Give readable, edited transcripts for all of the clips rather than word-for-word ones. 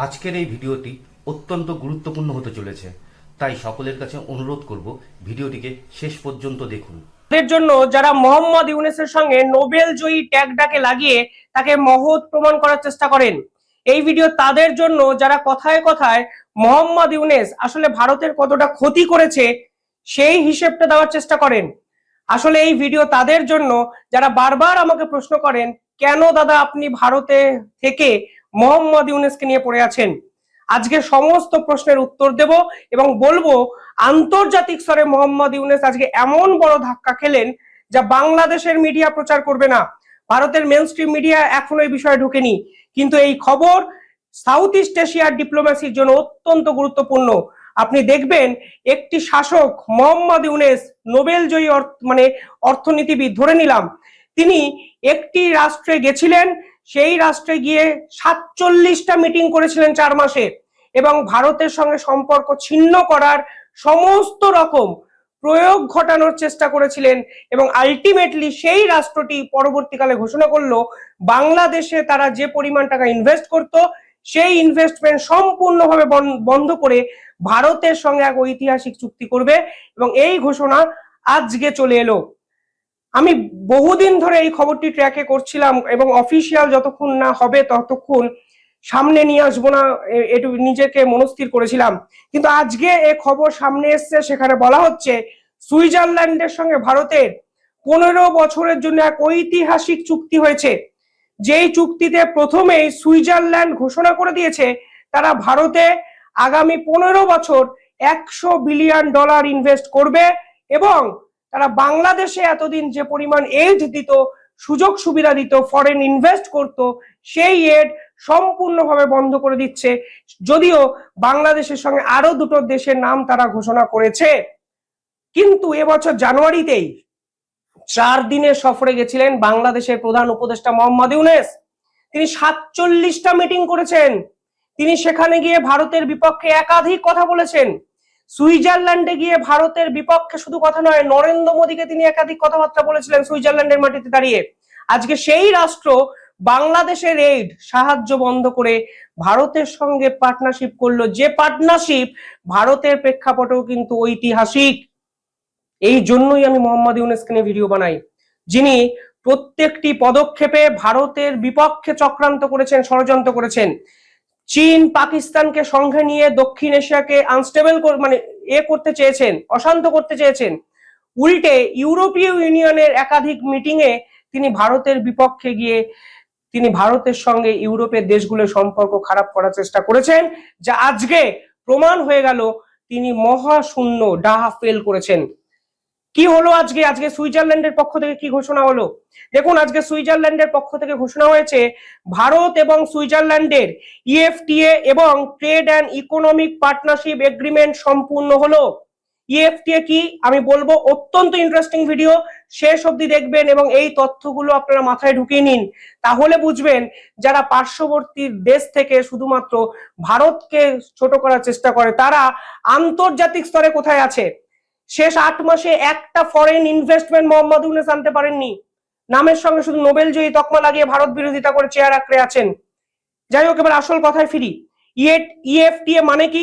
আজকের এই ভিডিওটি অত্যন্ত গুরুত্বপূর্ণ হতে চলেছে, তাই সকলের কাছে অনুরোধ করব ভিডিওটিকে শেষ পর্যন্ত দেখুন। এর জন্য যারা মোহাম্মদ ইউনূসের সঙ্গে নোবেল জয়ী ট্যাগটাকে লাগিয়ে তাকে মহৎ প্রমাণ করার চেষ্টা করেন। এই ভিডিও তাদের জন্য যারা কথায় কথায় মোহাম্মদ ইউনূস আসলে ভারতের কতটা ক্ষতি করেছে সেই হিসেবটা দেওয়ার চেষ্টা করেন। আসলে এই ভিডিও তাদের জন্য যারা বারবার আমাকে প্রশ্ন করেন, কেন দাদা আপনি ভারতে থেকে মোহাম্মদ ইউনূসকে নিয়ে পড়ে আছেন। আজকে সমস্ত প্রশ্নের উত্তর দেব এবং বলবো আন্তর্জাতিক স্তরে মোহাম্মদ ইউনূস আজকে এমন বড় ধাক্কা খেলেন যা বাংলাদেশের মিডিয়া প্রচার করবে না, ভারতের মেইনস্ট্রিম মিডিয়া এখনো এই বিষয়ে ঢুকেনি, কিন্তু এই খবর সাউথ ইস্ট এশিয়ার ডিপ্লোম্যাসির জন্য অত্যন্ত গুরুত্বপূর্ণ। আপনি দেখবেন একটি শাসক মোহাম্মদ ইউনূস নোবেল জয়ী অর্থনীতিবিদ ধরে নিলাম, তিনি একটি রাষ্ট্রে গেছিলেন, সেই রাষ্ট্রে গিয়ে 47টা মিটিং করেছিলেন 4 মাসে এবং ভারতের সঙ্গে সম্পর্ক ছিন্ন করার সমস্ত রকম প্রয়োগ ঘটানোর চেষ্টা করেছিলেন এবং আলটিমেটলি সেই রাষ্ট্রটি পরবর্তীকালে ঘোষণা করলো বাংলাদেশে তারা যে পরিমাণ টাকা ইনভেস্ট করত সেই ইনভেস্টমেন্ট সম্পূর্ণভাবে বন্ধ করে ভারতের সঙ্গে এক ঐতিহাসিক চুক্তি করবে এবং এই ঘোষণা আজকে চলে এলো। আমি বহুদিন ধরে এই খবরটি ট্র্যাকে করছিলাম এবং অফিসিয়াল যতক্ষণ না হবে ততক্ষণ সামনে নিয়ে আসবো না, একটু নিজেকে মনস্থির করেছিলাম, কিন্তু আজকে এই খবর সামনে এসছে, সেখানে বলা হচ্ছে সুইজারল্যান্ডের সঙ্গে ভারতের 15 বছরের জন্য এক ঐতিহাসিক চুক্তি হয়েছে। যেই চুক্তিতে প্রথমেই সুইজারল্যান্ড ঘোষণা করে দিয়েছে তারা ভারতে আগামী 15 বছর $100 বিলিয়ন ইনভেস্ট করবে এবং তারা বাংলাদেশে এতদিন যে পরিমাণ এড দিত, সুযোগ সুবিধা দিত, ফরেন ইনভেস্ট করত, সেই এড সম্পূর্ণভাবে বন্ধ করে দিচ্ছে। যদিও বাংলাদেশের সঙ্গে আরো দুটো দেশের নাম তারা ঘোষণা করেছে, কিন্তু এবছর জানুয়ারিতেই 4 দিনের সফরে গেছিলেন বাংলাদেশের প্রধান উপদেষ্টা মোহাম্মদ ইউনূস। তিনি 47টা মিটিং করেছেন, তিনি সেখানে গিয়ে ভারতের বিপক্ষে একাধিক কথা বলেছেন। সুইজারল্যান্ডে গিয়ে ভারতের বিপক্ষে শুধু কথা নয়, নরেন্দ্র মোদীকে তিনি একাধিক কথাবার্তা বলেছিলেন সুইজারল্যান্ডের মাটিতে দাঁড়িয়ে। আজকে সেই রাষ্ট্র বাংলাদেশের এইড সাহায্য বন্ধ করে ভারতের সঙ্গে পার্টনারশিপ করলো, যে পার্টনারশিপ ভারতের প্রেক্ষাপটেও কিন্তু ঐতিহাসিক। এই জন্যই আমি মোহাম্মদ ইউনূসকে নিয়ে ভিডিও বানাই, যিনি প্রত্যেকটি পদক্ষেপে ভারতের বিপক্ষে চক্রান্ত করেছেন, ষড়যন্ত্র করেছেন। চীন পাকিস্তানকে সঙ্গে নিয়ে দক্ষিণ এশিয়াকে আনস্টেবল করতে চেয়েছেন, অশান্ত করতে চেয়েছেন। উল্টে ইউরোপীয় ইউনিয়নের একাধিক মিটিং এ তিনি ভারতের বিপক্ষে গিয়ে তিনি ভারতের সঙ্গে ইউরোপের দেশগুলোর সম্পর্ক খারাপ করার চেষ্টা করেছেন, যা আজকে প্রমাণ হয়ে গেল তিনি মহাশূন্য ডাহা ফেল করেছেন। কি হলো আজকে? আজকে সুইজারল্যান্ডের পক্ষ থেকে কি ঘোষণা হলো দেখুন। আজকে সুইজারল্যান্ডের পক্ষ থেকে ঘোষণা হয়েছে ভারত এবং সুইজারল্যান্ডের ইএফটিএ এবং trade and economic partnership agreement সম্পূর্ণ হলো। ইএফটিএ কি আমি বলবো, অত্যন্ত ইন্টারেস্টিং ভিডিও, শেষ অবধি দেখবেন এবং এই তথ্যগুলো আপনারা মাথায় ঢুকিয়ে নিন, তাহলে বুঝবেন যারা পার্শ্ববর্তী দেশ থেকে শুধুমাত্র ভারতকে ছোট করার চেষ্টা করে তারা আন্তর্জাতিক স্তরে কোথায় আছে। শেষ 8 মাসে একটা ফরেন ইনভেস্টমেন্ট মোহাম্মদ ইউনূস আনতে পারেননি, নামের সঙ্গে শুধু নোবেল জয়ী তকমা লাগিয়ে ভারত বিরোধিতা করে চেয়ার আঁকড়ে আছেন। যাই হোক, এবার আসল কথায় ফিরি। ইএফটিএ মানে কি?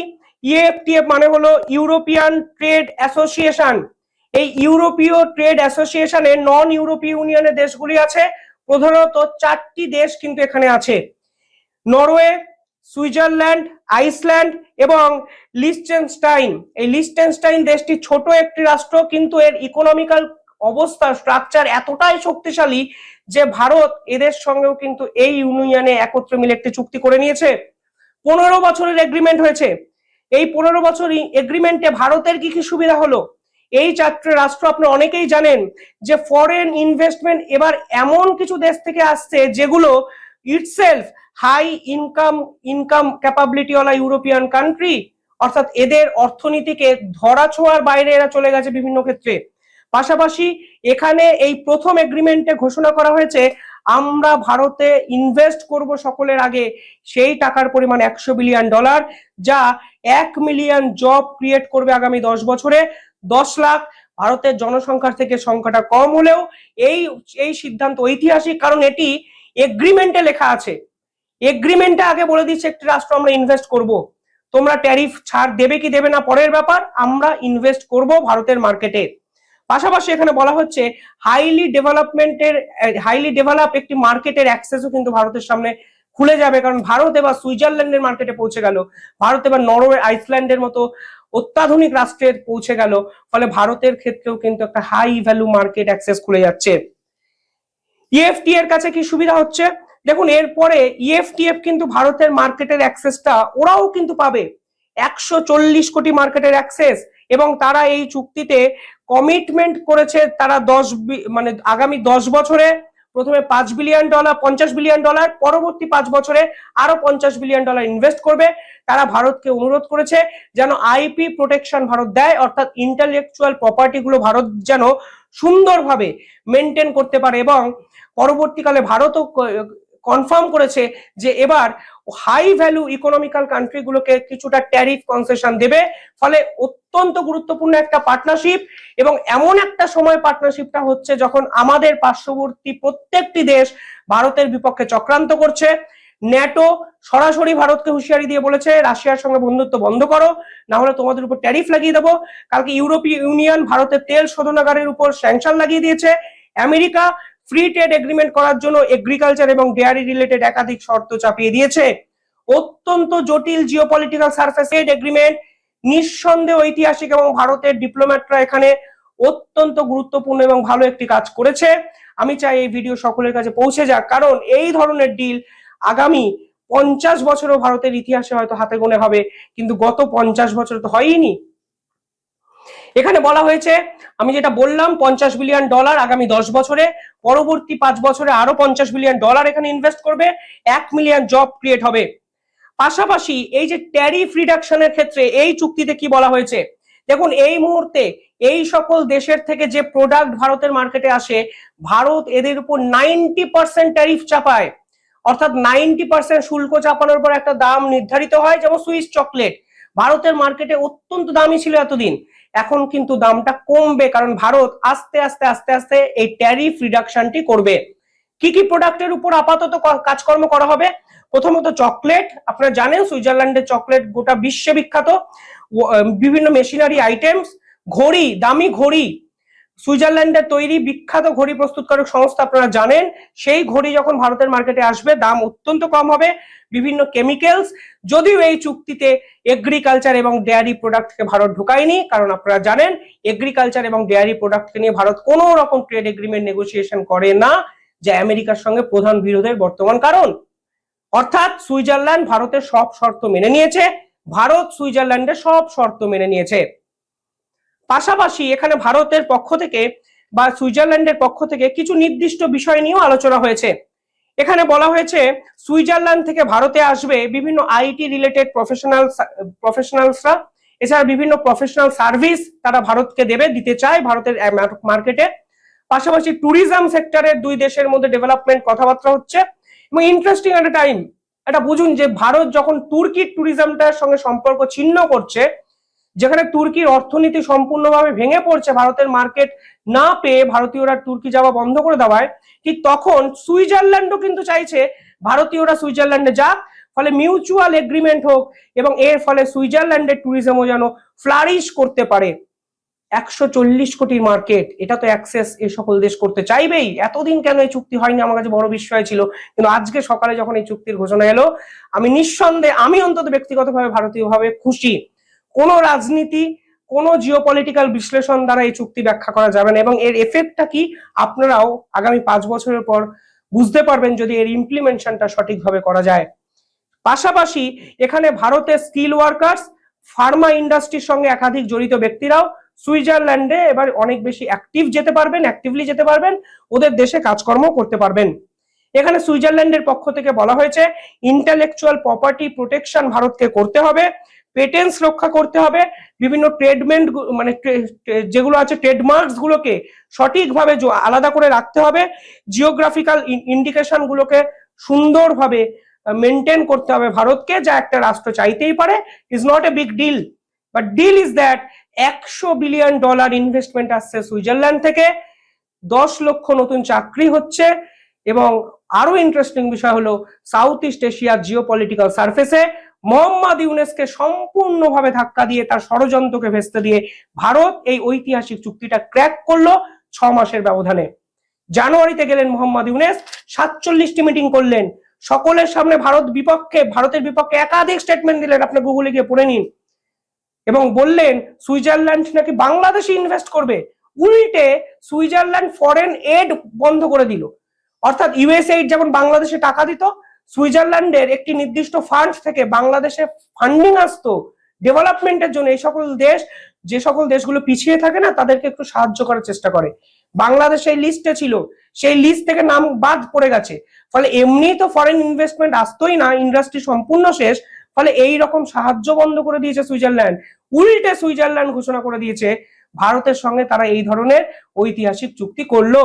ইএফটিএ মানে হলো ইউরোপিয়ান ট্রেড অ্যাসোসিয়েশন। এই ইউরোপীয় ট্রেড অ্যাসোসিয়েশনে নন ইউরোপীয় ইউনিয়নের দেশগুলি আছে, প্রধানত 4টি দেশ কিন্তু এখানে আছে: নরওয়ে, সুইজারল্যান্ড, আইসল্যান্ড এবং লিechtenstein। এই লিechtenstein দেশটি ছোট একটি রাষ্ট্র, কিন্তু এর ইকোনমিক্যাল অবস্থা স্ট্রাকচার এতটাই শক্তিশালী যে ভারত এদের সঙ্গেও কিন্তু এই ইউনিয়নে একত্রে মিলে একটি চুক্তি করে নিয়েছে। 15 বছরের এগ্রিমেন্ট হয়েছে। এই 15 বছর এগ্রিমেন্টে ভারতের কি কি সুবিধা হলো? এই 4টি রাষ্ট্র আপনারা অনেকেই জানেন যে ফরেন ইনভেস্টমেন্ট এবার এমন কিছু দেশ থেকে আসছে যেগুলো ইটসেলফ হাই ইনকাম ক্যাপাবিলিটি ওয়ালা ইউরোপিয়ান কান্ট্রি, অর্থাৎ এদের অর্থনীতিকে ধরাছোঁয়ার বাইরে এরা চলে গেছে বিভিন্ন ক্ষেত্রে। পাশাপাশি এখানে এই প্রথম এগ্রিমেন্টে ঘোষণা করা হয়েছে আমরা ভারতে ইনভেস্ট করব সকলের আগে সেই টাকার পরিমাণ $100 বিলিয়ন, যা 1 মিলিয়ন জব ক্রিয়েট করবে আগামী 10 বছরে। 10 লাখ ভারতের জনসংখ্যার থেকে সংখ্যাটা কম হলেও এই সিদ্ধান্ত ঐতিহাসিক, কারণ এটি এগ্রিমেন্টে লেখা আছে। এগ্রিমেন্টে আগে বলে দিচ্ছে একটি রাষ্ট্র আমরা ইনভেস্ট করব, তোমরা ট্যারিফ ছাড় দেবে কি দেবে না পরের ব্যাপার, আমরা ইনভেস্ট করব ভারতের মার্কেটে। পাশাপাশি এখানে বলা হচ্ছে হাইলি ডেভেলপ একটি মার্কেটের অ্যাক্সেসও কিন্তু ভারতের সামনে খুলে যাবে, কারণ ভারত এবার সুইজারল্যান্ডের মার্কেটে পৌঁছে গেল, ভারত এবার নরওয়ে আইসল্যান্ডের মতো অত্যাধুনিক রাষ্ট্রের পৌঁছে গেল, ফলে ভারতের ক্ষেত্রেও কিন্তু একটা হাই ভ্যালু মার্কেট অ্যাক্সেস খুলে যাচ্ছে। ইএফটি এর কাছে কি সুবিধা হচ্ছে, দেখুন এরপরে ইএফটিএফ কিন্তু ভারতের মার্কেটের অ্যাক্সেসটা ওরাও কিন্তু পাবে, 140 কোটি মার্কেটের অ্যাক্সেস, এবং তারা এই চুক্তিতে কমিটমেন্ট করেছে তারা আগামী 10 বছরে প্রথমে $5 বিলিয়ন, $50 বিলিয়ন, পরবর্তী 5 বছরে আরো $50 বিলিয়ন ইনভেস্ট করবে। তারা ভারতকে অনুরোধ করেছে যেন আইপি প্রোটেকশন ভারত দেয়, অর্থাৎ ইন্টেলেকচুয়াল প্রপার্টি গুলো ভারত যেন সুন্দরভাবে মেনটেন করতে পারে, এবং পরবর্তীকালে ভারতও কনফার্ম করেছে যে এবার হাই ভ্যালু ইকোনমিক্যাল কান্ট্রি গুলোকে কিছুটা ট্যারিফ কনসেশন দেবে, ফলে অত্যন্ত গুরুত্বপূর্ণ একটা পার্টনারশিপ। এবং এমন একটা সময় পার্টনারশিপটা হচ্ছে যখন আমাদের পার্শ্ববর্তী প্রত্যেকটি দেশ ভারতের বিপক্ষে চক্রান্ত করছে। ন্যাটো সরাসরি ভারতকে হুঁশিয়ারি দিয়ে বলেছে রাশিয়ার সঙ্গে বন্ধুত্ব বন্ধ করো, না হলে তোমাদের উপর ট্যারিফ লাগিয়ে দেবো। কালকে ইউরোপীয় ইউনিয়ন ভারতের তেল শোধনাগারের উপর স্যাংশন লাগিয়ে দিয়েছে। আমেরিকা ফ্রি ট্রেড এগ্রিমেন্ট করার জন্য এগ্রিকালচার এবং ডেয়ারি রিলেটেড একাধিক শর্ত চাপিয়ে দিয়েছে। অত্যন্ত জটিল জিওপলিটিক্যাল সারফেস ট্রেড এগ্রিমেন্ট, নিঃসন্দেহে ঐতিহাসিক, এবং ভারতের ডিপ্লোম্যাটরা এখানে অত্যন্ত গুরুত্বপূর্ণ এবং ভালো একটি কাজ করেছে। আমি চাই এই ভিডিও সকলের কাছে পৌঁছে যাক, কারণ এই ধরনের ডিল আগামী 50 বছরও ভারতের ইতিহাসে হয়তো হাতে গোনে হবে, কিন্তু গত 50 বছর তো হয়নি। এখানে বলা হয়েছে, আমি যেটা বললাম, $50 বিলিয়ন আগামী 10 বছরে, পরবর্তী 5 বছরে আরো $50 বিলিয়ন এখানে ইনভেস্ট করবে, 1 মিলিয়ন জব ক্রিয়েট হবে। পাশাপাশি এই যে ট্যারিফ রিডাকশনের ক্ষেত্রে এই চুক্তিতে কি বলা হয়েছে, দেখুন এই মুহূর্তে এই সকল দেশের থেকে যে প্রোডাক্ট ভারতের মার্কেটে আসে, ভারত এদের উপর 90% ট্যারিফ চাপায়, অর্থাৎ 90% শুল্ক চাপানোর পর একটা দাম নির্ধারিত হয়। যেমন সুইস চকলেট ভারতের মার্কেটে অত্যন্ত দামি ছিল এতদিন, এখন কিন্তু দামটা কমবে, কারণ ভারত আস্তে আস্তে আস্তে আস্তে এই ট্যারিফ রিডাকশনটি করবে। কি কি প্রোডাক্টের উপর আপাতত কাজকর্ম করা হবে, প্রথমত চকলেট, আপনারা জানেন সুইজারল্যান্ডের চকলেট গোটা বিশ্বে বিখ্যাত, বিভিন্ন মেশিনারি আইটেমস, ঘড়ি, দামি ঘড়ি, সুইজারল্যান্ডের তৈরি বিখ্যাত ঘড়ি প্রস্তুতকারক সংস্থা আপনারা জানেন, সেই ঘড়ি যখন ভারতের মার্কেটে আসবে দাম অত্যন্ত কম হবে। বিভিন্ন কেমিক্যালস, যদিও এই চুক্তিতে এগ্রিকালচার এবং ডেয়ারি প্রোডাক্টকে ভারত ঢুকায়নি, কারণ আপনারা জানেন এগ্রিকালচার এবং ডেয়ারি প্রোডাক্টকে নিয়ে ভারত কোনো রকম ট্রেড এগ্রিমেন্ট নেগোসিয়েশন করে না, যা আমেরিকার সঙ্গে প্রধান বিরোধের বর্তমান কারণ। অর্থাৎ সুইজারল্যান্ড ভারতের সব শর্ত মেনে নিয়েছে, ভারত সুইজারল্যান্ডের সব শর্ত মেনে নিয়েছে। পাশাপাশি এখানে ভারতের পক্ষ থেকে বা সুইজারল্যান্ডের পক্ষ থেকে কিছু নির্দিষ্ট বিষয় নিয়েও আলোচনা হয়েছে। এখানে বলা হয়েছে সুইজারল্যান্ড থেকে ভারতে আসবে বিভিন্ন আইটি রিলেটেড প্রফেশনালসরা, এছাড়া বিভিন্ন প্রফেশনাল সার্ভিস তারা ভারতকে দিতে চায় ভারতের মার্কেটে। পাশাপাশি ট্যুরিজম সেক্টরের দুই দেশের মধ্যে ডেভেলপমেন্ট কথাবার্তা হচ্ছে। এবং ইন্টারেস্টিং একটা টাইম, এটা বুঝুন যে ভারত যখন তুর্কির ট্যুরিজমটার সঙ্গে সম্পর্ক ছিন্ন করছে, যেখানে তুর্কির অর্থনীতি সম্পূর্ণভাবে ভেঙে পড়ছে ভারতের মার্কেট না পেয়ে, ভারতীয়রা তুর্কি যাওয়া বন্ধ করে দেওয়ায়, ঠিক তখন সুইজারল্যান্ডও কিন্তু চাইছে ভারতীয়রা সুইজারল্যান্ডে যাক, ফলে মিউচুয়াল এগ্রিমেন্ট হোক, এবং এর ফলে সুইজারল্যান্ডের ট্যুরিজমও যেন ফ্লারিশ করতে পারে। 140 কোটির মার্কেট, এটা তো অ্যাক্সেস এই সকল দেশ করতে চাইবেই। এতদিন কেন এই চুক্তি হয়নি আমার কাছে বড় বিস্ময় ছিল, কিন্তু আজকে সকালে যখন এই চুক্তির ঘোষণা এলো, আমি নিঃসন্দেহে, আমি অন্তত ব্যক্তিগতভাবে ভারতীয়ভাবে খুশি। কোনো রাজনীতি, কোনো জিওপলিটিক্যাল বিশ্লেষণ দ্বারা এই চুক্তি ব্যাখ্যা করা যাবে না, এবং এর এফেক্টটা কি আপনারাও আগামী 5 বছরের পর বুঝতে পারবেন যদি এর ইমপ্লিমেন্টেশনটা সঠিকভাবে করা যায়। পাশাপাশি এখানে ভারতের স্কিল ওয়ার্কার্স, ফার্মা ইন্ডাস্ট্রির সঙ্গে একাধিক জড়িত ব্যক্তিরাও সুইজারল্যান্ডে এবার অনেক বেশি অ্যাক্টিভলি যেতে পারবেন, ওদের দেশে কাজকর্ম করতে পারবেন। এখানে সুইজারল্যান্ডের পক্ষ থেকে বলা হয়েছে ইন্টেলেকচুয়াল প্রপার্টি প্রোটেকশন ভারতকে করতে হবে, পেটেন্টস রক্ষা করতে হবে, বিভিন্ন যেগুলো আছে ট্রেডমার্কস গুলোকে সঠিকভাবে আলাদা করে রাখতে হবে, জিওগ্রাফিক্যাল ইন্ডিকেশন গুলোকে সুন্দরভাবে মেনটেন করতে হবে ভারতকে, যা একটা রাষ্ট্র চাইতেই পারে। Is not a big deal, but deal is that $100 billion investment আসছে সুইজারল্যান্ড থেকে, 10 লক্ষ নতুন চাকরি হচ্ছে, এবং আরো ইন্টারেস্টিং বিষয় হলো সাউথ ইস্ট এশিয়ার জিওপলিটিক্যাল সারফেসে মোহাম্মদ ইউনুসকে সম্পূর্ণভাবে ধাক্কা দিয়ে তার ষড়যন্ত্রকে ভেস্তে দিয়ে ভারত এই ঐতিহাসিক চুক্তিটা ক্র্যাক করলো 6 মাসের ব্যবধানে। জানুয়ারিতে গেলেন মোহাম্মদ ইউনুস, 47টি মিটিং করলেন, সকলের সামনে ভারতের বিপক্ষে একাধিক স্টেটমেন্ট দিলেন, আপনি গুগলে গিয়ে পড়ে নিন, এবং বললেন সুইজারল্যান্ড নাকি বাংলাদেশে ইনভেস্ট করবে। উল্টে সুইজারল্যান্ড ফরেন এড বন্ধ করে দিল, অর্থাৎ ইউএসএইড যেমন বাংলাদেশে টাকা দিত, সুইজারল্যান্ডের একটি নির্দিষ্ট ফান্ড থেকে বাংলাদেশে ফান্ডিং আসতো ডেভেলপমেন্টের জন্য। এই সকল দেশ, যে সকল দেশগুলো পিছিয়ে থাকে না, তাদেরকে একটু সাহায্য করার চেষ্টা করে। বাংলাদেশ এই লিস্টে ছিল, সেই লিস্ট থেকে নাম বাদ পড়ে গেছে। ফলে এমনি তো ফরেন ইনভেস্টমেন্ট আসতোই না, ইন্ডাস্ট্রি সম্পূর্ণ শেষ। ফলে এই রকম সাহায্য বন্ধ করে দিয়েছে সুইজারল্যান্ড। উল্টে সুইজারল্যান্ড ঘোষণা করে দিয়েছে ভারতের সঙ্গে তারা এই ধরনের ঐতিহাসিক চুক্তি করলো।